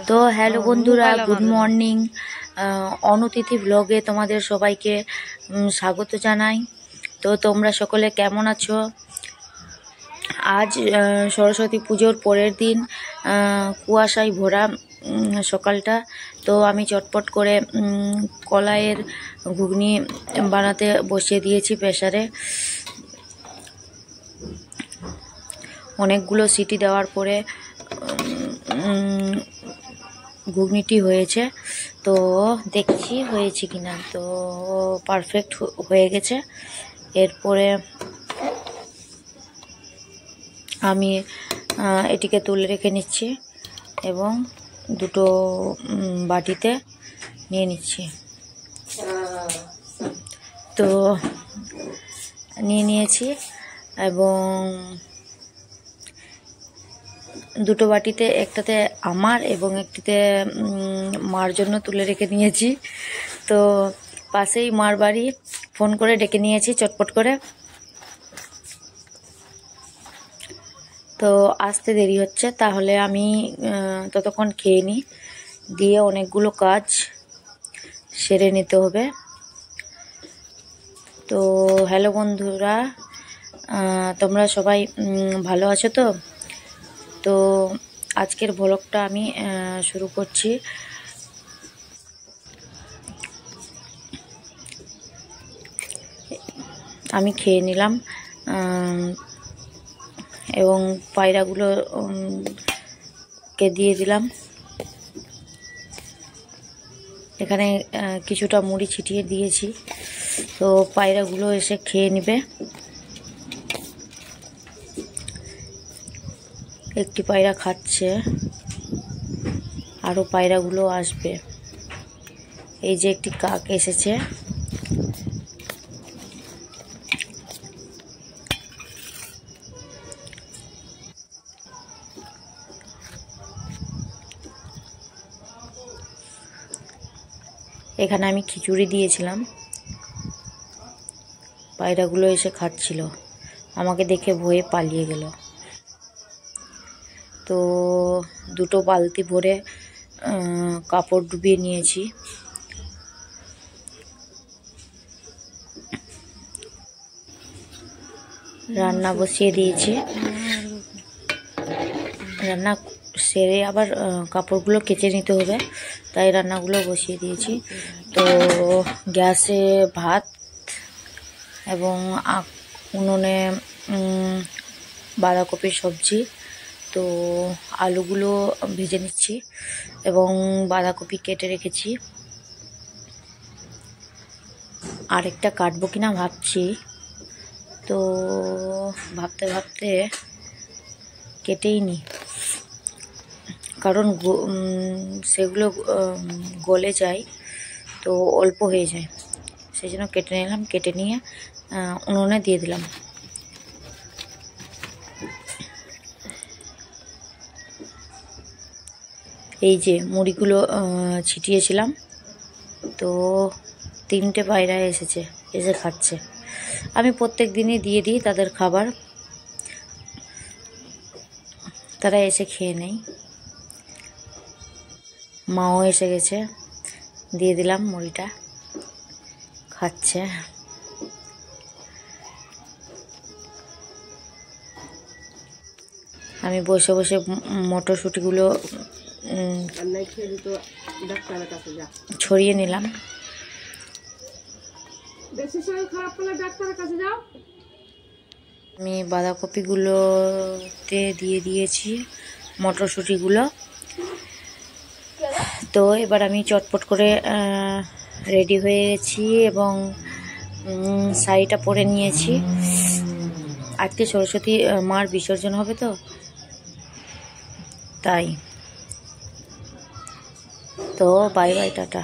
তো হ্যালো বন্ধুরা, good morning. অনুতিথি ব্লগে তোমাদের সবাইকে স্বাগত জানাই। তো তোমরা সকলে কেমন আছো? আজ সরস্বতী পুজোর পরের দিন, কুয়াশায় ভরা সকালটা। তো আমি চটপট করে কলাইয়ের ঘুগনি বানাতে বসিয়ে দিয়েছি প্রেসারে। অনেকগুলো সিটি দেওয়ার পরে ঘুগনিটি হয়েছে। তো দেখছি হয়েছে কিনা। তো পারফেক্ট হয়ে গেছে। এরপরে আমি এটিকে তুলে রেখে নিচ্ছি এবং দুটো বাটিতে নিয়ে নিচ্ছি। তো নিয়েছি এবং দুটো বাটিতে, একটাতে আমার এবং একটিতে মার জন্য তুলে রেখে নিয়েছি। তো পাশেই মার বাড়ি, ফোন করে ডেকে নিয়েছি চটপট করে। তো আসতে দেরি হচ্ছে, তাহলে আমি ততক্ষণ খেয়ে নিই, দিয়ে অনেকগুলো কাজ সেরে নিতে হবে। তো হ্যালো বন্ধুরা, তোমরা সবাই ভালো আছো তো? তো আজকের ব্লগটা আমি শুরু করছি। আমি খেয়ে নিলাম এবং পায়রাগুলো কে দিয়ে দিলাম। এখানে কিছুটা মুড়ি ছিটিয়ে দিয়েছি। তো পায়রাগুলো এসে খেয়ে নেবে। একটি পায়রা খাচ্ছে, আরও পায়রাগুলো আসবে। এই যে একটি কাক এসেছে। এখানে আমি খিচুড়ি দিয়েছিলাম, পায়রাগুলো এসে খাচ্ছিল, আমাকে দেখে ভয়ে পালিয়ে গেল। তো দুটো বালতি ভরে কাপড় ডুবিয়ে নিয়েছি। রান্না বসিয়ে দিয়েছি। রান্না সেরে আবার কাপড়গুলো কেচে নিতে হবে, তাই রান্নাগুলো বসিয়ে দিয়েছি। তো গ্যাসে ভাত এবং উনুনে বাঁধাকপির সবজি। তো আলুগুলো ভেজে নিচ্ছি এবং বাঁধাকপি কেটে রেখেছি। আরেকটা কাটবো কিনা ভাবছি। তো ভাবতে ভাবতে কেটেই নি, কারণ সেগুলো গলে যায়, তো অল্প হয়ে যায়, সেই জন্য কেটে নিলাম। কেটে নিয়ে উনুনে দিয়ে দিলাম। এই যে মুড়িগুলো ছিটিয়েছিলাম, তো 3টে পায়রা এসে খাচ্ছে। আমি প্রত্যেক দিনই দিয়ে দিই তাদের খাবার, তারা এসে খেয়ে নেয়। মাও এসে গেছে, দিয়ে দিলাম মুড়িটা, খাচ্ছে। আমি বসে বসে মটরশুঁটিগুলো ছড়িয়ে নিলাম। আমি বাঁধাকপিগুলোতে দিয়ে দিয়েছি মটরশুঁটিগুলো। তো এবার আমি চটপট করে রেডি হয়ে গেছি এবং শাড়িটা পরে নিয়েছি। আজকে সরস্বতী মার বিসর্জন হবে, তো তাই। তো বাই বাই, টাটা।